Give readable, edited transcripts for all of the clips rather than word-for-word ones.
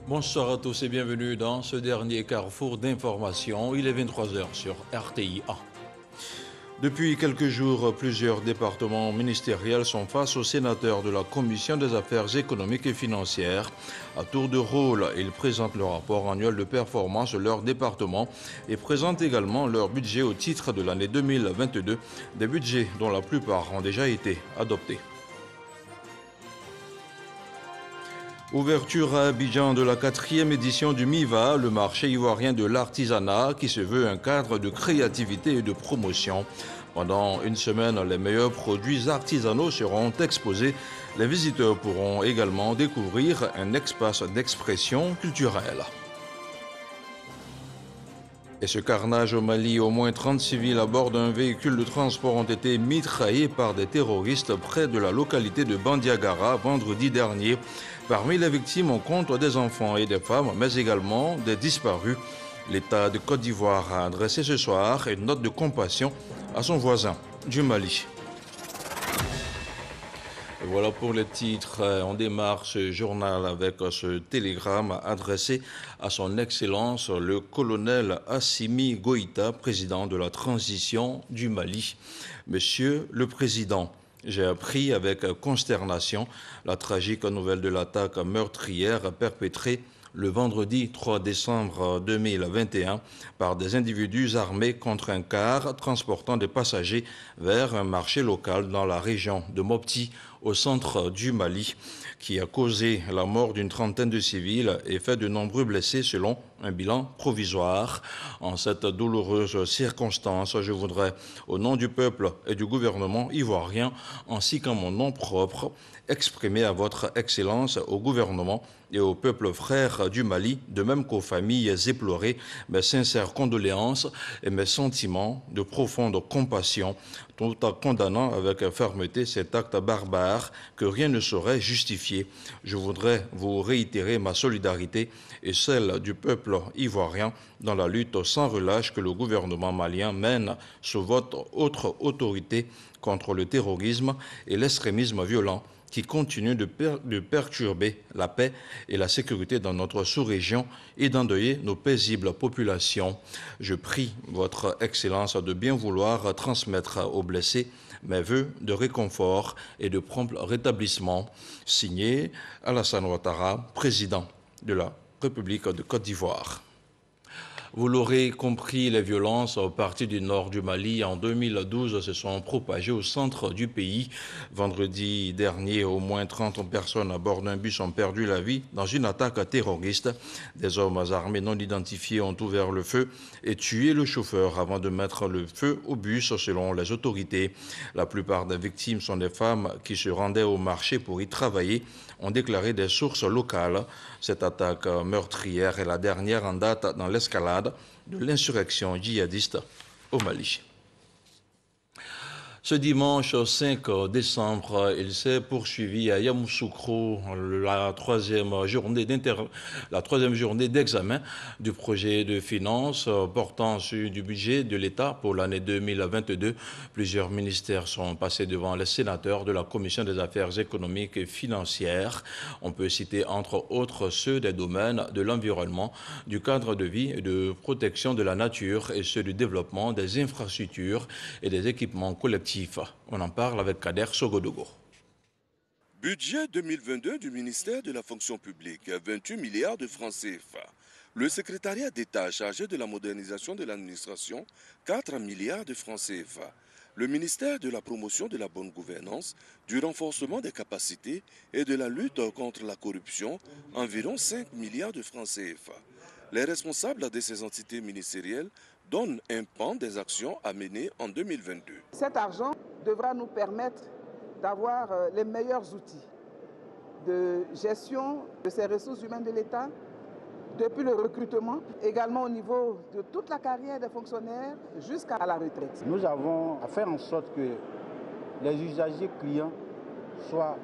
Bonsoir à tous et bienvenue dans ce dernier carrefour d'information. Il est 23 heures sur RTI1. Depuis quelques jours, plusieurs départements ministériels sont face aux sénateurs de la Commission des affaires économiques et financières. À tour de rôle, ils présentent le rapport annuel de performance de leur département et présentent également leur budget au titre de l'année 2022, des budgets dont la plupart ont déjà été adoptés. Ouverture à Abidjan de la 4e édition du MIVA, le marché ivoirien de l'artisanat, qui se veut un cadre de créativité et de promotion. Pendant une semaine, les meilleurs produits artisanaux seront exposés. Les visiteurs pourront également découvrir un espace d'expression culturelle. Et ce carnage au Mali, au moins 30 civils à bord d'un véhicule de transport ont été mitraillés par des terroristes près de la localité de Bandiagara vendredi dernier. Parmi les victimes, on compte des enfants et des femmes, mais également des disparus. L'État de Côte d'Ivoire a adressé ce soir une note de compassion à son voisin du Mali. Voilà pour les titres. On démarre ce journal avec ce télégramme adressé à son Excellence le colonel Assimi Goïta, président de la transition du Mali. Monsieur le Président, j'ai appris avec consternation la tragique nouvelle de l'attaque meurtrière perpétrée le vendredi 3 décembre 2021 par des individus armés contre un car transportant des passagers vers un marché local dans la région de Mopti, au centre du Mali, qui a causé la mort d'une trentaine de civils et fait de nombreux blessés selon un bilan provisoire. En cette douloureuse circonstance, je voudrais, au nom du peuple et du gouvernement ivoirien, ainsi qu'en mon nom propre, exprimer à votre Excellence, au gouvernement et au peuple frère du Mali, de même qu'aux familles éplorées, mes sincères condoléances et mes sentiments de profonde compassion, tout en condamnant avec fermeté cet acte barbare que rien ne saurait justifier. Je voudrais vous réitérer ma solidarité et celle du peuple ivoirien dans la lutte sans relâche que le gouvernement malien mène sous votre haute autorité contre le terrorisme et l'extrémisme violent qui continue de perturber la paix et la sécurité dans notre sous-région et d'endeuiller nos paisibles populations. Je prie votre Excellence de bien vouloir transmettre aux blessés mes vœux de réconfort et de prompt rétablissement. Signé Alassane Ouattara, président de la République de Côte d'Ivoire. Vous l'aurez compris, les violences aux parties du nord du Mali en 2012 se sont propagées au centre du pays. Vendredi dernier, au moins 30 personnes à bord d'un bus ont perdu la vie dans une attaque terroriste. Des hommes armés non identifiés ont ouvert le feu et tué le chauffeur avant de mettre le feu au bus, selon les autorités. La plupart des victimes sont des femmes qui se rendaient au marché pour y travailler, ont déclaré des sources locales. Cette attaque meurtrière est la dernière en date dans l'escalade de l'insurrection djihadiste au Mali. Ce dimanche 5 décembre, il s'est poursuivi à Yamoussoukro la troisième journée d'examen du projet de finances portant sur du budget de l'État pour l'année 2022. Plusieurs ministères sont passés devant les sénateurs de la Commission des affaires économiques et financières. On peut citer entre autres ceux des domaines de l'environnement, du cadre de vie et de protection de la nature et ceux du développement des infrastructures et des équipements collectifs. On en parle avec Kader Sogodogo. Budget 2022 du ministère de la fonction publique, 28 milliards de francs CFA. Le secrétariat d'État chargé de la modernisation de l'administration, 4 milliards de francs CFA. Le ministère de la promotion de la bonne gouvernance, du renforcement des capacités et de la lutte contre la corruption, environ 5 milliards de francs CFA. Les responsables de ces entités ministérielles donnent un pan des actions à mener en 2022. Cet argent devra nous permettre d'avoir les meilleurs outils de gestion de ces ressources humaines de l'État, depuis le recrutement, également au niveau de toute la carrière des fonctionnaires jusqu'à la retraite. Nous avons à faire en sorte que les usagers clients soient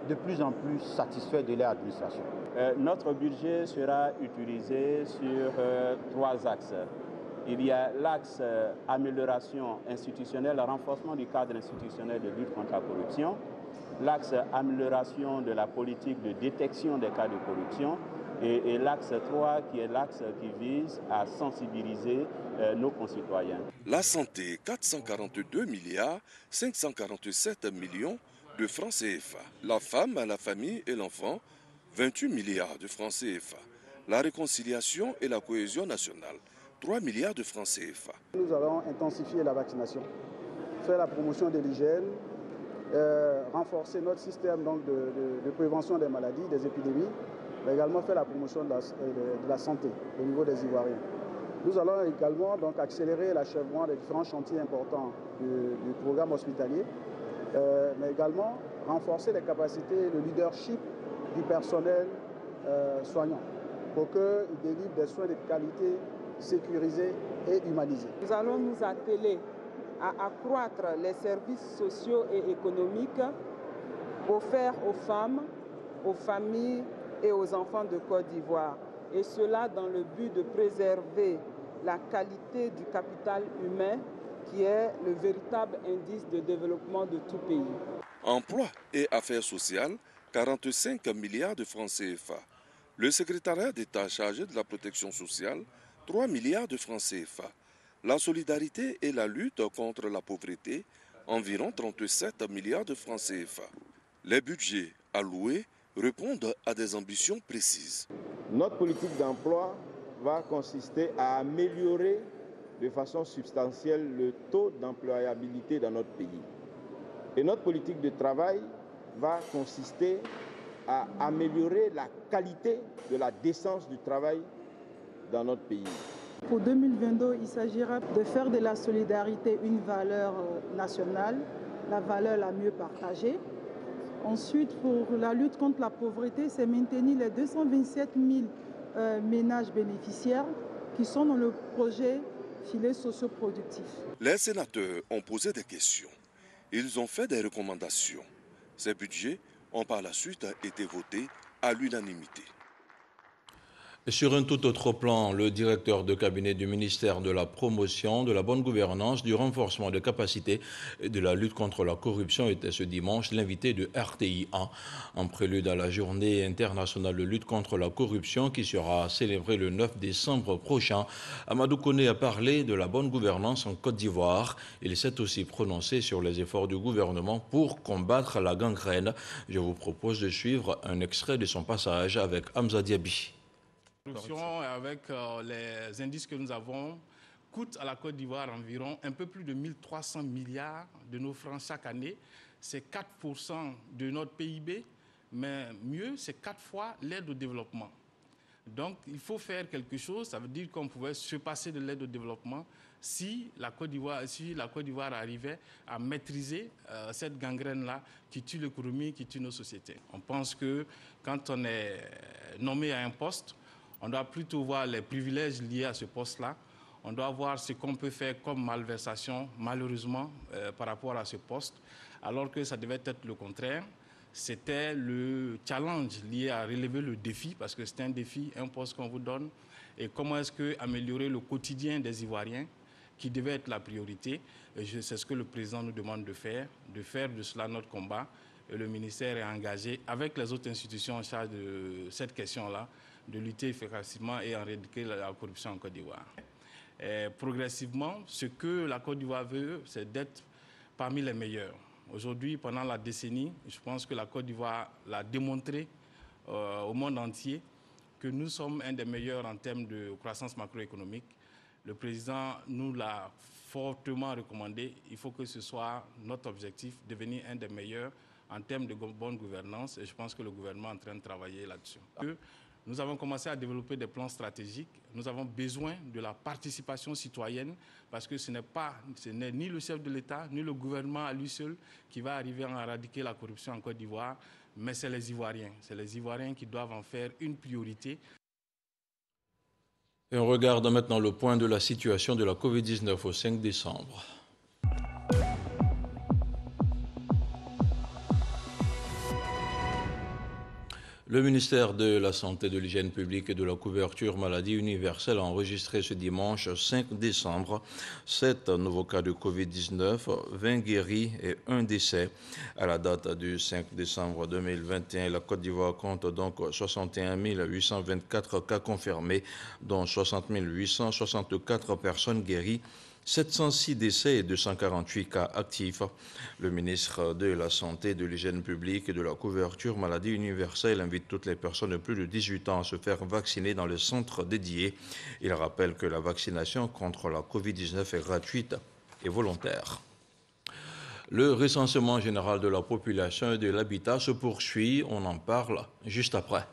de plus en plus satisfaits de leur administration. Notre budget sera utilisé sur 3 axes. Il y a l'axe amélioration institutionnelle, renforcement du cadre institutionnel de lutte contre la corruption, l'axe amélioration de la politique de détection des cas de corruption et l'axe 3 qui est l'axe qui vise à sensibiliser nos concitoyens. La santé, 442 milliards 547 millions de francs CFA. La femme, la famille et l'enfant, 28 milliards de francs CFA. La réconciliation et la cohésion nationale, 3 milliards de francs CFA. Nous allons intensifier la vaccination, faire la promotion de l'hygiène, renforcer notre système donc, de prévention des maladies, des épidémies, mais également faire la promotion de la santé au niveau des Ivoiriens. Nous allons également donc, accélérer l'achèvement des différents chantiers importants du programme hospitalier, mais également renforcer les capacités de leadership du personnel soignant pour qu'il délivre des soins de qualité sécurisés et humanisés. Nous allons nous atteler à accroître les services sociaux et économiques offerts aux femmes, aux familles et aux enfants de Côte d'Ivoire. Et cela dans le but de préserver la qualité du capital humain qui est le véritable indice de développement de tout pays. Emploi et affaires sociales, 45 milliards de francs CFA. Le secrétariat d'État chargé de la protection sociale, 3 milliards de francs CFA. La solidarité et la lutte contre la pauvreté, environ 37 milliards de francs CFA. Les budgets alloués répondent à des ambitions précises. Notre politique d'emploi va consister à améliorer de façon substantielle le taux d'employabilité dans notre pays. Et notre politique de travail va consister à améliorer la qualité de la décence du travail dans notre pays. Pour 2022, il s'agira de faire de la solidarité une valeur nationale, la valeur la mieux partagée. Ensuite, pour la lutte contre la pauvreté, c'est maintenir les 227 000 ménages bénéficiaires qui sont dans le projet filet socio-productif. Les sénateurs ont posé des questions. Ils ont fait des recommandations. Ces budgets ont par la suite été votés à l'unanimité. Sur un tout autre plan, le directeur de cabinet du ministère de la Promotion, de la bonne gouvernance, du renforcement des capacités et de la lutte contre la corruption était ce dimanche l'invité de RTI1 en prélude à la journée internationale de lutte contre la corruption qui sera célébrée le 9 décembre prochain. Amadou Koné a parlé de la bonne gouvernance en Côte d'Ivoire. Il s'est aussi prononcé sur les efforts du gouvernement pour combattre la gangrène. Je vous propose de suivre un extrait de son passage avec Hamza Diaby. La corruption, avec les indices que nous avons, coûte à la Côte d'Ivoire environ un peu plus de 1300 milliards de nos francs chaque année. C'est 4% de notre PIB, mais mieux, c'est 4 fois l'aide au développement. Donc, il faut faire quelque chose. Ça veut dire qu'on pouvait se passer de l'aide au développement si la Côte d'Ivoire arrivait à maîtriser cette gangrène-là qui tue l'économie, qui tue nos sociétés. On pense que quand on est nommé à un poste, on doit plutôt voir les privilèges liés à ce poste-là. On doit voir ce qu'on peut faire comme malversation, malheureusement, par rapport à ce poste, alors que ça devait être le contraire. C'était le challenge lié à relever le défi, parce que c'est un défi, un poste qu'on vous donne. Et comment est-ce qu'améliorer le quotidien des Ivoiriens, qui devait être la priorité. C'est ce que le président nous demande de faire de cela notre combat. Et le ministère est engagé, avec les autres institutions en charge de cette question-là, de lutter efficacement et éradiquer la corruption en Côte d'Ivoire. Progressivement, ce que la Côte d'Ivoire veut, c'est d'être parmi les meilleurs. Aujourd'hui, pendant la décennie, je pense que la Côte d'Ivoire l'a démontré au monde entier que nous sommes un des meilleurs en termes de croissance macroéconomique. Le président nous l'a fortement recommandé. Il faut que ce soit notre objectif, devenir un des meilleurs en termes de bonne gouvernance. Et je pense que le gouvernement est en train de travailler là-dessus. Nous avons commencé à développer des plans stratégiques. Nous avons besoin de la participation citoyenne parce que ce n'est ni le chef de l'État, ni le gouvernement à lui seul qui va arriver à éradiquer la corruption en Côte d'Ivoire, mais c'est les Ivoiriens. C'est les Ivoiriens qui doivent en faire une priorité. Et on regarde maintenant le point de la situation de la Covid-19 au 5 décembre. Le ministère de la Santé, de l'Hygiène publique et de la couverture maladie universelle a enregistré ce dimanche 5 décembre 7 nouveaux cas de Covid-19, 20 guéris et 1 décès. À la date du 5 décembre 2021, la Côte d'Ivoire compte donc 61 824 cas confirmés, dont 60 864 personnes guéries, 706 décès et 248 cas actifs. Le ministre de la Santé, de l'Hygiène publique et de la couverture maladie universelle invite toutes les personnes de plus de 18 ans à se faire vacciner dans les centres dédiés. Il rappelle que la vaccination contre la Covid-19 est gratuite et volontaire. Le recensement général de la population et de l'habitat se poursuit. On en parle juste après.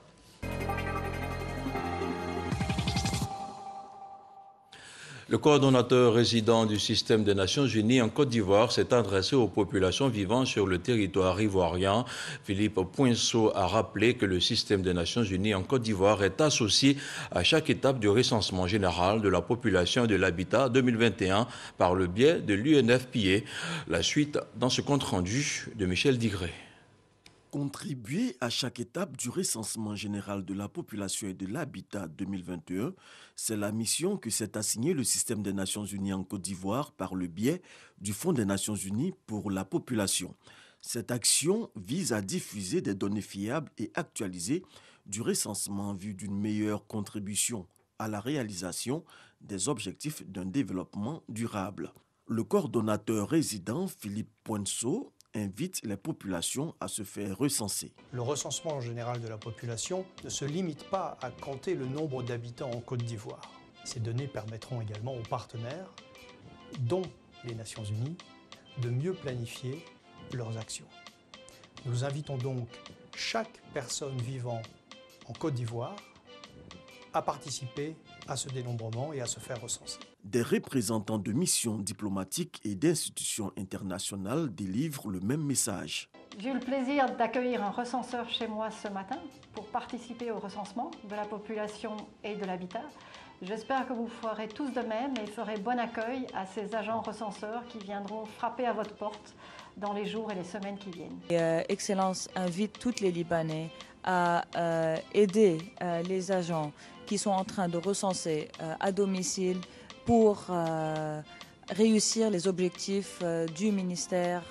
Le coordonnateur résident du système des Nations Unies en Côte d'Ivoire s'est adressé aux populations vivant sur le territoire ivoirien. Philippe Poinceau a rappelé que le système des Nations Unies en Côte d'Ivoire est associé à chaque étape du recensement général de la population et de l'habitat 2021 par le biais de l'UNFPA. La suite dans ce compte-rendu de Michel Digré. Contribuer à chaque étape du recensement général de la population et de l'habitat 2021, c'est la mission que s'est assignée le système des Nations Unies en Côte d'Ivoire par le biais du Fonds des Nations Unies pour la population. Cette action vise à diffuser des données fiables et actualisées du recensement en vue d'une meilleure contribution à la réalisation des objectifs d'un développement durable. Le coordonnateur résident Philippe Poinceau invite les populations à se faire recenser. Le recensement général de la population ne se limite pas à compter le nombre d'habitants en Côte d'Ivoire. Ces données permettront également aux partenaires, dont les Nations Unies, de mieux planifier leurs actions. Nous invitons donc chaque personne vivant en Côte d'Ivoire à participer à ce dénombrement et à se faire recenser. Des représentants de missions diplomatiques et d'institutions internationales délivrent le même message. J'ai eu le plaisir d'accueillir un recenseur chez moi ce matin pour participer au recensement de la population et de l'habitat. J'espère que vous ferez tous de même et ferez bon accueil à ces agents recenseurs qui viendront frapper à votre porte dans les jours et les semaines qui viennent. Excellence invite tous les Libanais à aider les agents qui sont en train de recenser à domicile pour réussir les objectifs du ministère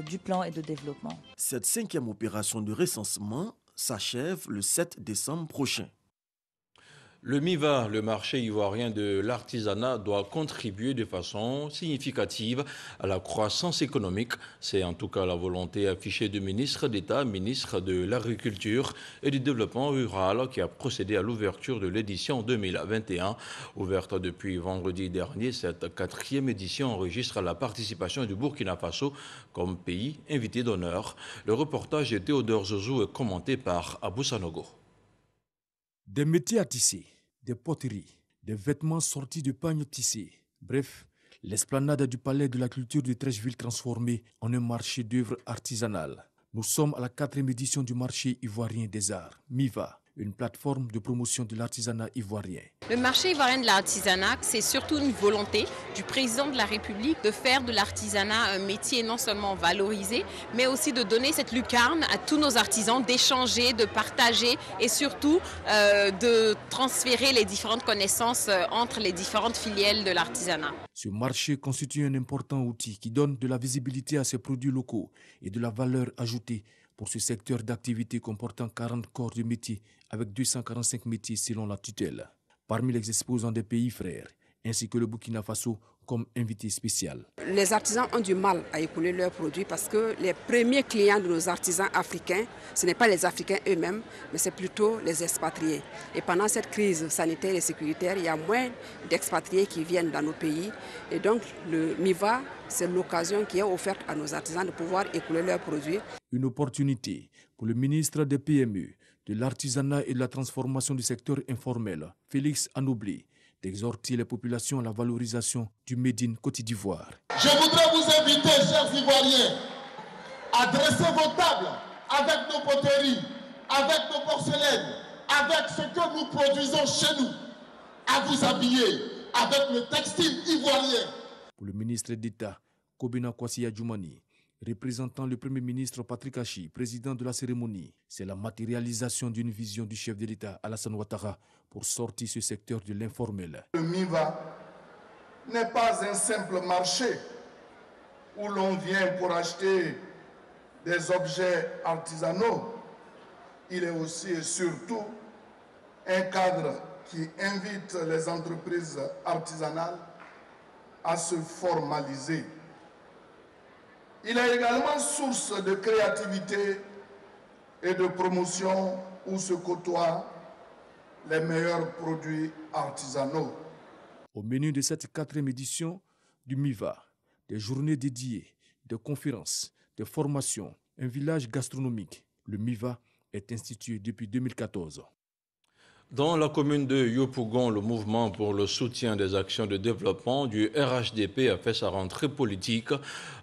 du plan et de développement. Cette 5e opération de recensement s'achève le 7 décembre prochain. Le MIVA, le marché ivoirien de l'artisanat, doit contribuer de façon significative à la croissance économique. C'est en tout cas la volonté affichée du ministre d'État, ministre de l'Agriculture et du Développement rural, qui a procédé à l'ouverture de l'édition 2021. Ouverte depuis vendredi dernier, cette 4e édition enregistre la participation du Burkina Faso comme pays invité d'honneur. Le reportage de Théodore Zozou est commenté par Abou Sanogo. Des métiers à tisser, des poteries, des vêtements sortis de pagnes tissés. Bref, l'esplanade du Palais de la Culture de Treichville transformée en un marché d'œuvres artisanales. Nous sommes à la 4e édition du marché ivoirien des arts, MIVA, une plateforme de promotion de l'artisanat ivoirien. Le marché ivoirien de l'artisanat, c'est surtout une volonté du président de la République de faire de l'artisanat un métier non seulement valorisé, mais aussi de donner cette lucarne à tous nos artisans, d'échanger, de partager et surtout de transférer les différentes connaissances entre les différentes filières de l'artisanat. Ce marché constitue un important outil qui donne de la visibilité à ces produits locaux et de la valeur ajoutée pour ce secteur d'activité comportant 40 corps de métiers avec 245 métiers selon la tutelle. Parmi les exposants des pays frères, ainsi que le Burkina Faso comme invité spécial. Les artisans ont du mal à écouler leurs produits parce que les premiers clients de nos artisans africains, ce n'est pas les Africains eux-mêmes, mais c'est plutôt les expatriés. Et pendant cette crise sanitaire et sécuritaire, il y a moins d'expatriés qui viennent dans nos pays. Et donc le MIVA, c'est l'occasion qui est offerte à nos artisans de pouvoir écouler leurs produits. Une opportunité pour le ministre des PME, de l'artisanat et de la transformation du secteur informel, Félix Anoblé, d'exhorter les populations à la valorisation du Made in Côte d'Ivoire. Je voudrais vous inviter, chers Ivoiriens, à dresser vos tables avec nos poteries, avec nos porcelaines, avec ce que nous produisons chez nous, à vous habiller avec le textile ivoirien. Pour le ministre d'État, Kobena Kwasi Adjoumani, représentant le Premier ministre Patrick Achi, président de la cérémonie. C'est la matérialisation d'une vision du chef de l'État Alassane Ouattara pour sortir ce secteur de l'informel. Le MIVA n'est pas un simple marché où l'on vient pour acheter des objets artisanaux. Il est aussi et surtout un cadre qui invite les entreprises artisanales à se formaliser. Il est également source de créativité et de promotion où se côtoient les meilleurs produits artisanaux. Au menu de cette 4e édition du MIVA, des journées dédiées, des conférences, des formations, un village gastronomique. Le MIVA est institué depuis 2014. Dans la commune de Yopougon, le mouvement pour le soutien des actions de développement du RHDP a fait sa rentrée politique.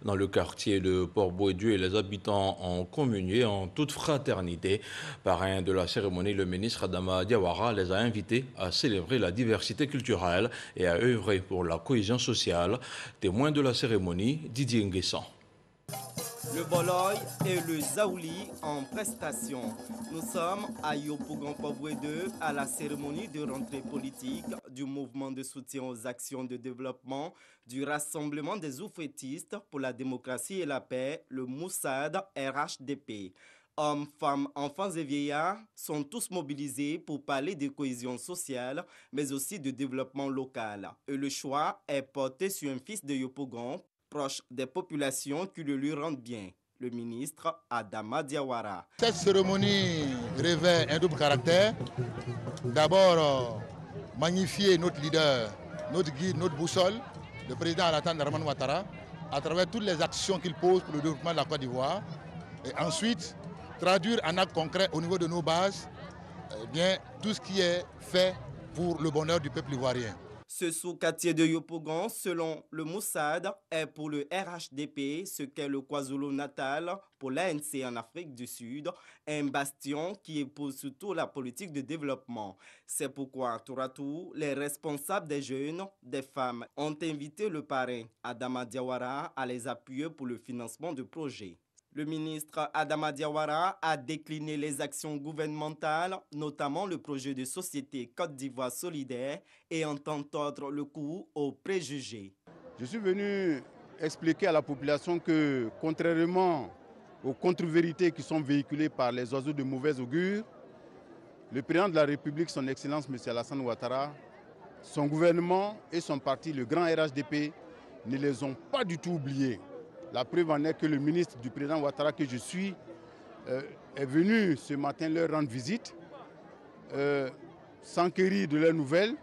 Dans le quartier de Port-Bouédieu, et les habitants ont communié en toute fraternité. Parrain de la cérémonie, le ministre Adama Diawara les a invités à célébrer la diversité culturelle et à œuvrer pour la cohésion sociale. Témoin de la cérémonie, Didier Nguessan. Le Boloy et le Zaouli en prestation. Nous sommes à Yopougon-Port-Bouédieu à la cérémonie de rentrée politique du mouvement de soutien aux actions de développement du Rassemblement des oufettistes pour la démocratie et la paix, le Moussad RHDP. Hommes, femmes, enfants et vieillards sont tous mobilisés pour parler de cohésion sociale, mais aussi de développement local. Et le choix est porté sur un fils de Yopougon, proche des populations qui le lui rendent bien, le ministre Adama Diawara. Cette cérémonie revêt un double caractère. D'abord, magnifier notre leader, notre guide, notre boussole, le président Alassane Ouattara, à travers toutes les actions qu'il pose pour le développement de la Côte d'Ivoire. Et ensuite, traduire en actes concrets au niveau de nos bases tout ce qui est fait pour le bonheur du peuple ivoirien. Ce sous-quartier de Yopougon, selon le Moussad, est pour le RHDP ce qu'est le KwaZulu-Natal pour l'ANC en Afrique du Sud, un bastion qui épouse surtout la politique de développement. C'est pourquoi, tour à tour, les responsables des jeunes, des femmes, ont invité le parrain Adama Diawara à les appuyer pour le financement de projets. Le ministre Adama Diawara a décliné les actions gouvernementales, notamment le projet de société Côte d'Ivoire solidaire, et entend tordre le cou aux préjugés. Je suis venu expliquer à la population que, contrairement aux contre-vérités qui sont véhiculées par les oiseaux de mauvais augure, le président de la République, son Excellence M. Alassane Ouattara, son gouvernement et son parti, le grand RHDP, ne les ont pas du tout oubliés. La preuve en est que le ministre du président Ouattara que je suis est venu ce matin leur rendre visite, s'enquérir de leurs nouvelles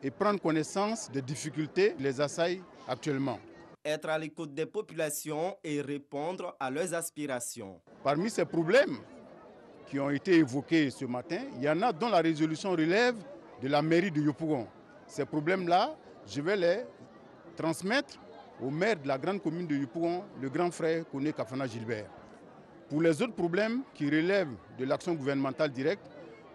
et prendre connaissance des difficultés qui les assaillent actuellement. Être à l'écoute des populations et répondre à leurs aspirations. Parmi ces problèmes qui ont été évoqués ce matin, il y en a dont la résolution relève de la mairie de Yopougon. Ces problèmes-là, je vais les transmettre au maire de la grande commune de Yopougon, le grand frère Koné Kafana Gilbert. Pour les autres problèmes qui relèvent de l'action gouvernementale directe,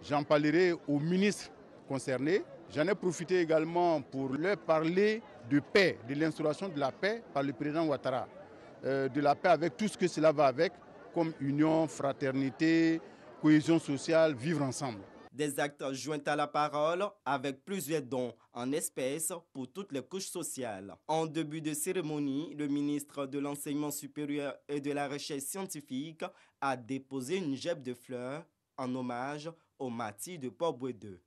j'en parlerai au ministre concerné. J'en ai profité également pour leur parler de paix, de l'instauration de la paix par le président Ouattara. De la paix avec tout ce que cela va avec, comme union, fraternité, cohésion sociale, vivre ensemble. Des actes joints à la parole avec plusieurs dons en espèces pour toutes les couches sociales. En début de cérémonie, le ministre de l'Enseignement supérieur et de la Recherche scientifique a déposé une gemme de fleurs en hommage aux martyrs de Port-Bouédieu.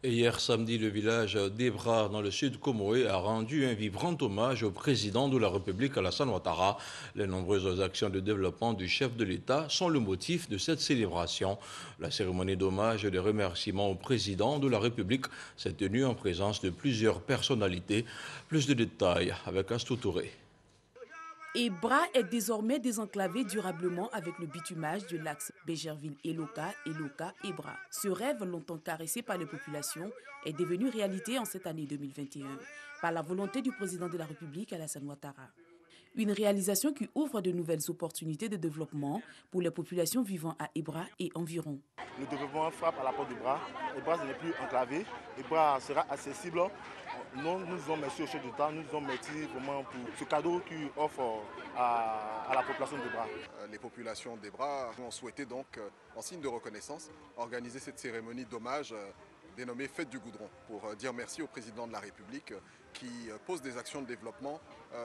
Et hier samedi, le village d'Ebra, dans le sud Comoé, a rendu un vibrant hommage au président de la République, Alassane Ouattara. Les nombreuses actions de développement du chef de l'État sont le motif de cette célébration. La cérémonie d'hommage et de remerciement au président de la République s'est tenue en présence de plusieurs personnalités. Plus de détails avec Astou Touré. Ebra est désormais désenclavé durablement avec le bitumage de l'axe Bégerville-Eloka, Eloka-Ebra. Ce rêve, longtemps caressé par les populations, est devenu réalité en cette année 2021 par la volonté du président de la République, Alassane Ouattara. Une réalisation qui ouvre de nouvelles opportunités de développement pour les populations vivant à Ibra et environ. Le développement frappe à la porte d'Ibra. Ibra n'est plus enclavé. Ibra sera accessible. Nous disons merci au chef d'État, nous disons merci vraiment pour ce cadeau qu'il offre à la population d'Ibra. Les populations d'Ibra ont souhaité donc, en signe de reconnaissance, organiser cette cérémonie d'hommage dénommée Fête du Goudron, pour dire merci au président de la République qui pose des actions de développement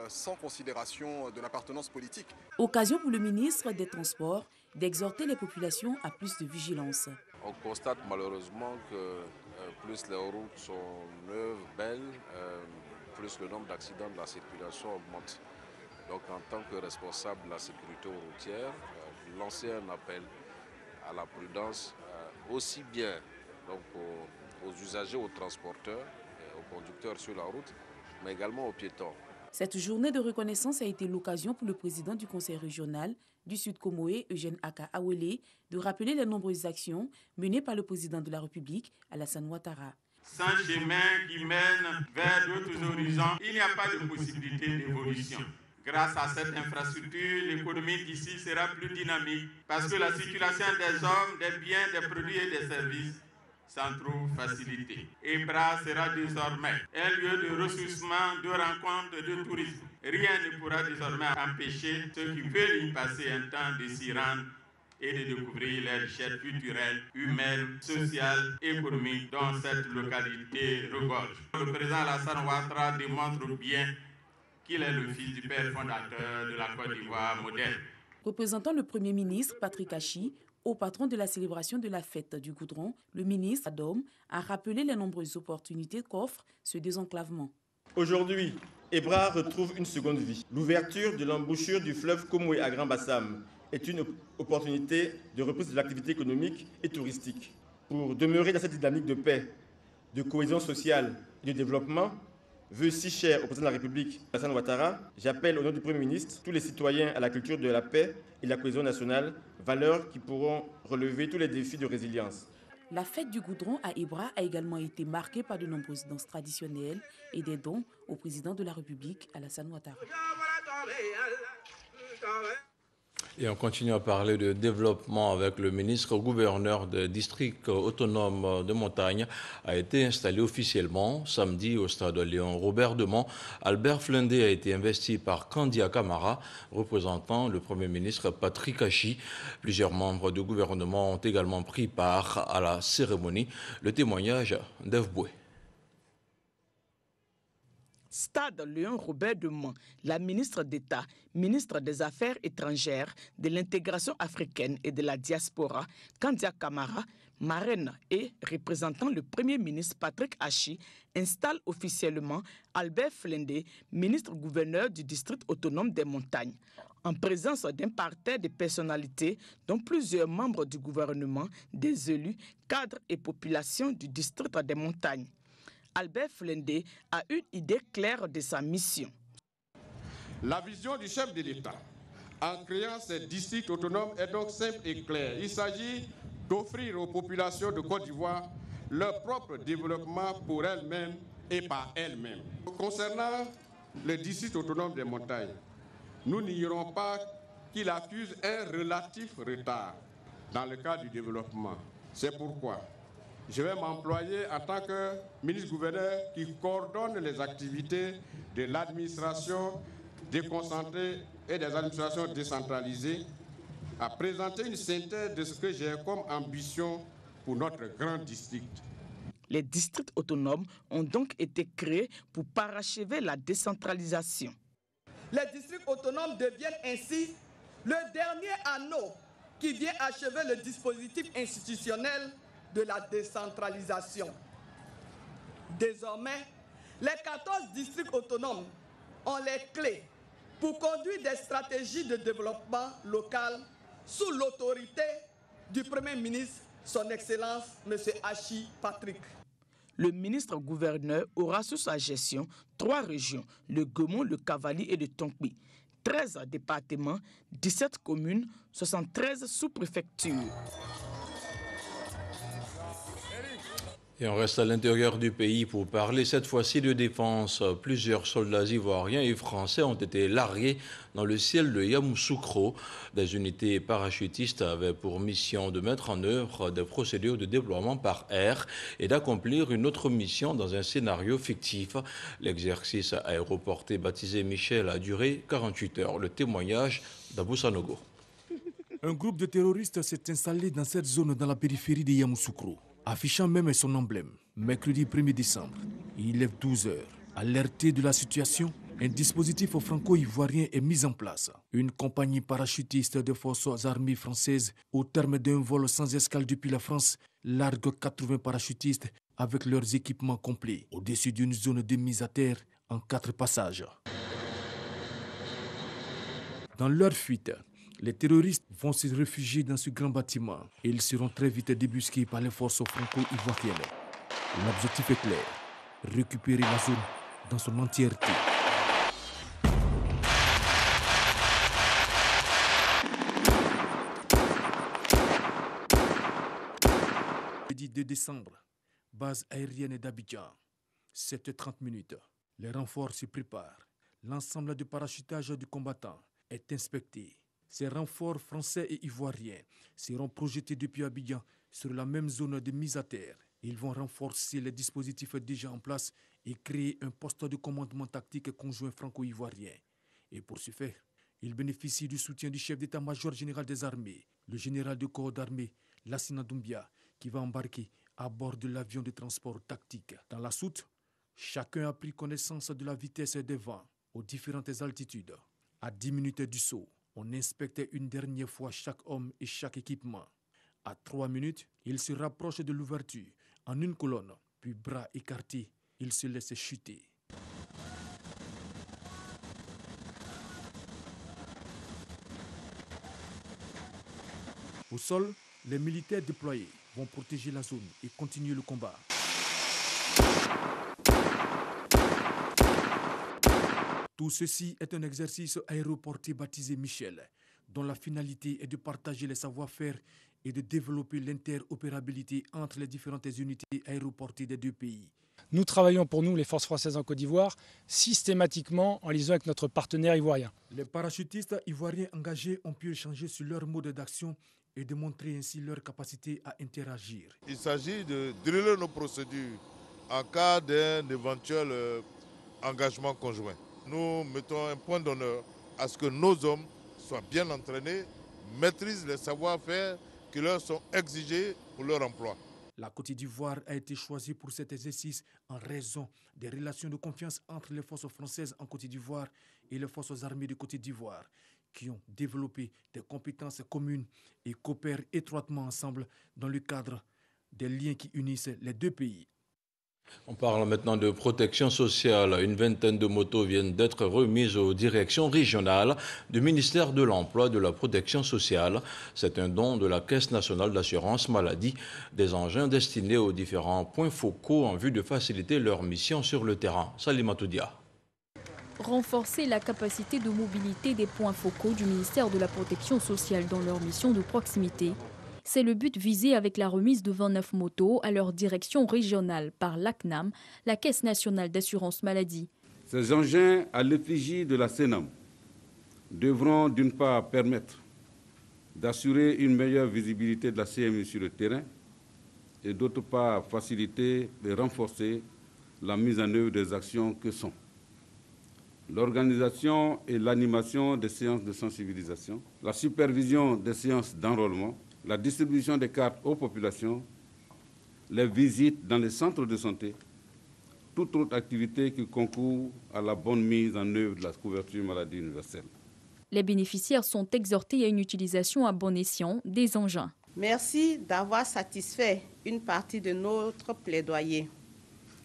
sans considération de l'appartenance politique. Occasion pour le ministre des Transports d'exhorter les populations à plus de vigilance. On constate malheureusement que plus les routes sont neuves, belles, plus le nombre d'accidents de la circulation augmente. Donc en tant que responsable de la sécurité routière, lancer un appel à la prudence aussi bien donc, aux usagers, aux transporteurs, aux conducteurs sur la route, mais également aux piétons. Cette journée de reconnaissance a été l'occasion pour le président du conseil régional du Sud Comoé, Eugène Aka Awele, de rappeler les nombreuses actions menées par le président de la République, Alassane Ouattara. Sans chemin qui mène vers d'autres horizons, il n'y a pas de possibilité d'évolution. Grâce à cette infrastructure, l'économie d'ici sera plus dynamique parce que la circulation des hommes, des biens, des produits et des services s'en trouve facilitée. Ibra sera désormais un lieu de ressourcement, de rencontre, de tourisme. Rien ne pourra désormais empêcher ceux qui veulent y passer un temps de s'y rendre et de découvrir les richesses culturelles, humaines, sociales, économiques dont cette localité regorge. Le président Alassane Ouattara démontre bien qu'il est le fils du père fondateur de la Côte d'Ivoire moderne. Représentant le Premier ministre Patrick Achi, au patron de la célébration de la fête du Goudron, le ministre Adom a rappelé les nombreuses opportunités qu'offre ce désenclavement. Aujourd'hui, Ibra retrouve une seconde vie. L'ouverture de l'embouchure du fleuve Comoé à Grand Bassam est une opportunité de reprise de l'activité économique et touristique. Pour demeurer dans cette dynamique de paix, de cohésion sociale et de développement, vœu si cher au président de la République, Alassane Ouattara, j'appelle au nom du Premier ministre tous les citoyens à la culture de la paix et de la cohésion nationale, valeurs qui pourront relever tous les défis de résilience. La fête du Goudron à Ibra a également été marquée par de nombreuses danses traditionnelles et des dons au président de la République, Alassane Ouattara. Et on continue à parler de développement avec le ministre gouverneur des districts autonomes de montagne a été installé officiellement samedi au stade Léon Robert Demont. Albert Flindé a été investi par Kandia Camara, représentant le Premier ministre Patrick Achi. Plusieurs membres du gouvernement ont également pris part à la cérémonie. Le témoignage d'Ève Boué. Stade Léon Robert Demont, la ministre d'État, ministre des Affaires étrangères, de l'intégration africaine et de la diaspora, Kandia Camara, marraine et représentant le Premier ministre Patrick Achi, installe officiellement Albert Flindé, ministre-gouverneur du district autonome des montagnes, en présence d'un parterre de personnalités dont plusieurs membres du gouvernement, des élus, cadres et populations du district des montagnes. Albert Flindé a une idée claire de sa mission. La vision du chef de l'État en créant ces districts autonomes est donc simple et claire. Il s'agit d'offrir aux populations de Côte d'Ivoire leur propre développement pour elles-mêmes et par elles-mêmes. Concernant le district autonome des montagnes, nous n'ignorons pas qu'il accuse un relatif retard dans le cadre du développement. C'est pourquoi je vais m'employer en tant que ministre-gouverneur qui coordonne les activités de l'administration déconcentrée et des administrations décentralisées à présenter une synthèse de ce que j'ai comme ambition pour notre grand district. Les districts autonomes ont donc été créés pour parachever la décentralisation. Les districts autonomes deviennent ainsi le dernier anneau qui vient achever le dispositif institutionnel de la décentralisation. Désormais, les 14 districts autonomes ont les clés pour conduire des stratégies de développement local sous l'autorité du Premier ministre, son Excellence, M. Achi Patrick. Le ministre-gouverneur aura sous sa gestion 3 régions, le Gaumont, le Cavali et le Tonkpi, 13 départements, 17 communes, 73 sous-préfectures. Et on reste à l'intérieur du pays pour parler cette fois-ci de défense. Plusieurs soldats ivoiriens et français ont été largués dans le ciel de Yamoussoukro. Des unités parachutistes avaient pour mission de mettre en œuvre des procédures de déploiement par air et d'accomplir une autre mission dans un scénario fictif. L'exercice aéroporté baptisé Michel a duré 48 heures. Le témoignage d'Abou Sanogo. Un groupe de terroristes s'est installé dans cette zone dans la périphérie de Yamoussoukro, affichant même son emblème. Mercredi 1er décembre, il lève 12 heures. Alerté de la situation, un dispositif franco-ivoirien est mis en place. Une compagnie parachutiste de forces armées françaises, au terme d'un vol sans escale depuis la France, largue 80 parachutistes avec leurs équipements complets au-dessus d'une zone de mise à terre en 4 passages. Dans leur fuite, les terroristes vont se réfugier dans ce grand bâtiment et ils seront très vite débusqués par les forces franco-ivoiriennes. L'objectif est clair, récupérer la zone dans son entièreté. Jeudi 2 décembre, base aérienne d'Abidjan, 7h30. Les renforts se préparent. L'ensemble de parachutage du combattant est inspecté. Ces renforts français et ivoiriens seront projetés depuis Abidjan sur la même zone de mise à terre. Ils vont renforcer les dispositifs déjà en place et créer un poste de commandement tactique conjoint franco-ivoirien. Et pour ce faire, ils bénéficient du soutien du chef d'état-major général des armées, le général de corps d'armée, Lassina Doumbia, qui va embarquer à bord de l'avion de transport tactique. Dans la soute, chacun a pris connaissance de la vitesse des vents aux différentes altitudes. À 10 minutes du saut, on inspectait une dernière fois chaque homme et chaque équipement. À 3 minutes, il se rapproche de l'ouverture en une colonne, puis bras écartés, il se laisse chuter. Au sol, les militaires déployés vont protéger la zone et continuer le combat. Tout ceci est un exercice aéroporté baptisé Michel, dont la finalité est de partager les savoir-faire et de développer l'interopérabilité entre les différentes unités aéroportées des deux pays. Nous travaillons pour nous, les forces françaises en Côte d'Ivoire, systématiquement en liaison avec notre partenaire ivoirien. Les parachutistes ivoiriens engagés ont pu échanger sur leur mode d'action et démontrer ainsi leur capacité à interagir. Il s'agit de driller nos procédures en cas d'un éventuel engagement conjoint. Nous mettons un point d'honneur à ce que nos hommes soient bien entraînés, maîtrisent les savoir-faire qui leur sont exigés pour leur emploi. La Côte d'Ivoire a été choisie pour cet exercice en raison des relations de confiance entre les forces françaises en Côte d'Ivoire et les forces armées de Côte d'Ivoire, qui ont développé des compétences communes et coopèrent étroitement ensemble dans le cadre des liens qui unissent les deux pays. On parle maintenant de protection sociale. Une vingtaine de motos viennent d'être remises aux directions régionales du ministère de l'Emploi et de la Protection sociale. C'est un don de la Caisse nationale d'assurance maladie, des engins destinés aux différents points focaux en vue de faciliter leur mission sur le terrain. Salimata Dia. Renforcer la capacité de mobilité des points focaux du ministère de la Protection sociale dans leur mission de proximité. C'est le but visé avec la remise de 29 motos à leur direction régionale par l'ACNAM, la Caisse nationale d'assurance maladie. Ces engins à l'effigie de la CNAM devront d'une part permettre d'assurer une meilleure visibilité de la CMU sur le terrain et d'autre part faciliter et renforcer la mise en œuvre des actions que sont l'organisation et l'animation des séances de sensibilisation, la supervision des séances d'enrôlement, la distribution des cartes aux populations, les visites dans les centres de santé, toute autre activité qui concourt à la bonne mise en œuvre de la couverture maladie universelle. Les bénéficiaires sont exhortés à une utilisation à bon escient des engins. Merci d'avoir satisfait une partie de notre plaidoyer,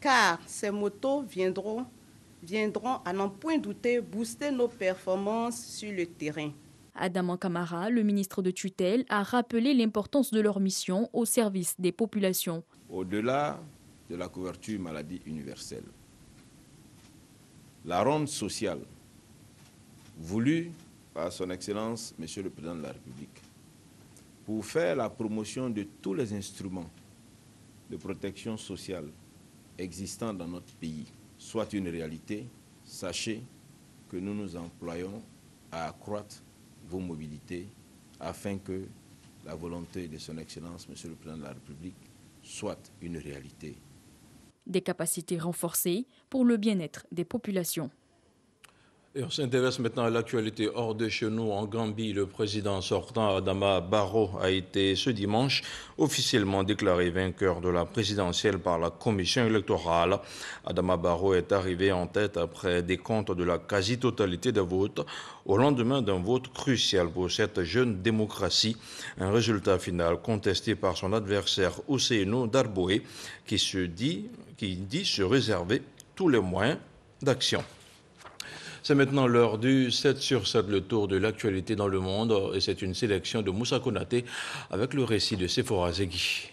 car ces motos viendront à n'en point douter booster nos performances sur le terrain. Adama Kamara, le ministre de tutelle, a rappelé l'importance de leur mission au service des populations. Au-delà de la couverture maladie universelle, la ronde sociale voulue par son Excellence, Monsieur le Président de la République, pour faire la promotion de tous les instruments de protection sociale existant dans notre pays soit une réalité, sachez que nous nous employons à accroître vos mobilités afin que la volonté de son Excellence, Monsieur le Président de la République, soit une réalité. Des capacités renforcées pour le bien-être des populations. Et on s'intéresse maintenant à l'actualité hors de chez nous. En Gambie, le président sortant Adama Barrow a été ce dimanche officiellement déclaré vainqueur de la présidentielle par la commission électorale. Adama Barrow est arrivé en tête après des comptes de la quasi-totalité des votes au lendemain d'un vote crucial pour cette jeune démocratie. Un résultat final contesté par son adversaire Ousseynou Darboe qui dit se réserver tous les moyens d'action. C'est maintenant l'heure du 7 sur 7, le tour de l'actualité dans le monde. Et c'est une sélection de Moussa Konaté avec le récit de Sephora Zegui.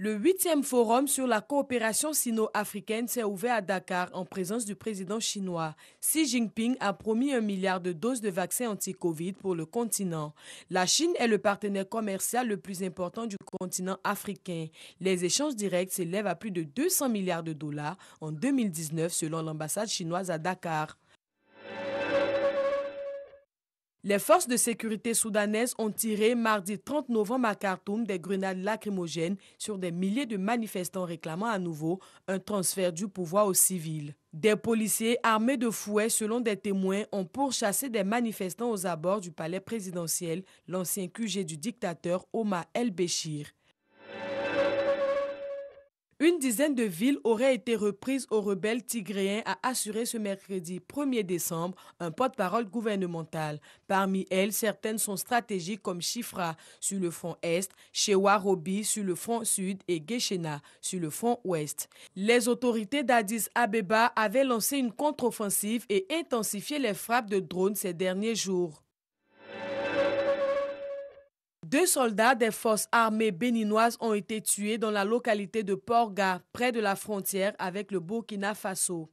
Le 8e forum sur la coopération sino-africaine s'est ouvert à Dakar en présence du président chinois. Xi Jinping a promis 1 milliard de doses de vaccins anti-Covid pour le continent. La Chine est le partenaire commercial le plus important du continent africain. Les échanges directs s'élèvent à plus de 200 milliards de dollars en 2019 selon l'ambassade chinoise à Dakar. Les forces de sécurité soudanaises ont tiré mardi 30 novembre à Khartoum des grenades lacrymogènes sur des milliers de manifestants réclamant à nouveau un transfert du pouvoir aux civils. Des policiers armés de fouets, selon des témoins, ont pourchassé des manifestants aux abords du palais présidentiel, l'ancien QG du dictateur Omar el-Béchir. Une dizaine de villes auraient été reprises aux rebelles tigréens, a assuré ce mercredi 1er décembre un porte-parole gouvernemental. Parmi elles, certaines sont stratégiques comme Chifra sur le front Est, Chewa-Robi sur le front Sud et Guéchena sur le front Ouest. Les autorités d'Addis Abeba avaient lancé une contre-offensive et intensifié les frappes de drones ces derniers jours. 2 soldats des forces armées béninoises ont été tués dans la localité de Porga, près de la frontière avec le Burkina Faso.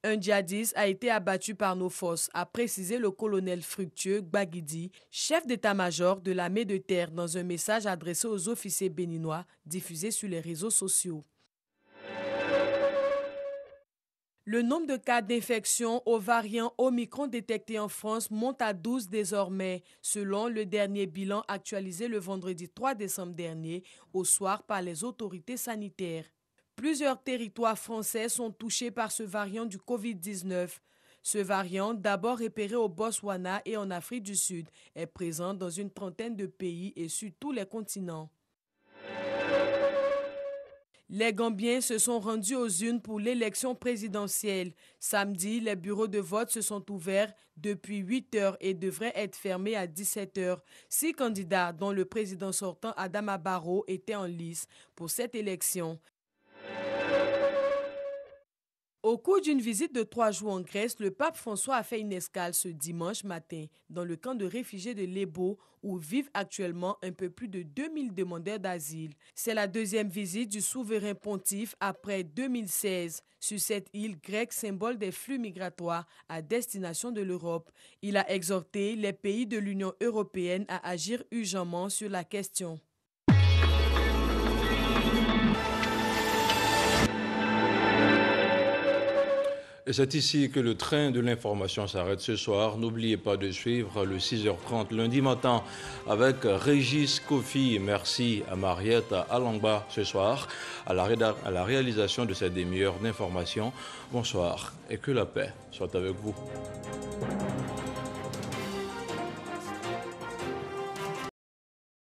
Un djihadiste a été abattu par nos forces, a précisé le colonel Fructueux Gbagidi, chef d'état-major de l'armée de terre, dans un message adressé aux officiers béninois diffusé sur les réseaux sociaux. Le nombre de cas d'infection au variant Omicron détecté en France monte à 12 désormais, selon le dernier bilan actualisé le vendredi 3 décembre dernier, au soir par les autorités sanitaires. Plusieurs territoires français sont touchés par ce variant du Covid-19. Ce variant, d'abord repéré au Botswana et en Afrique du Sud, est présent dans une trentaine de pays et sur tous les continents. Les Gambiens se sont rendus aux urnes pour l'élection présidentielle. Samedi, les bureaux de vote se sont ouverts depuis 8 heures et devraient être fermés à 17 heures. 6 candidats, dont le président sortant Adama Barrow, étaient en lice pour cette élection. Au cours d'une visite de 3 jours en Grèce, le pape François a fait une escale ce dimanche matin dans le camp de réfugiés de Lesbos où vivent actuellement un peu plus de 2000 demandeurs d'asile. C'est la 2e visite du souverain pontife après 2016 sur cette île grecque, symbole des flux migratoires à destination de l'Europe. Il a exhorté les pays de l'Union européenne à agir urgemment sur la question. Et c'est ici que le train de l'information s'arrête ce soir. N'oubliez pas de suivre le 6h30 lundi matin avec Régis Kofi. Merci à Mariette Alamba ce soir à la réalisation de cette demi-heure d'information. Bonsoir et que la paix soit avec vous.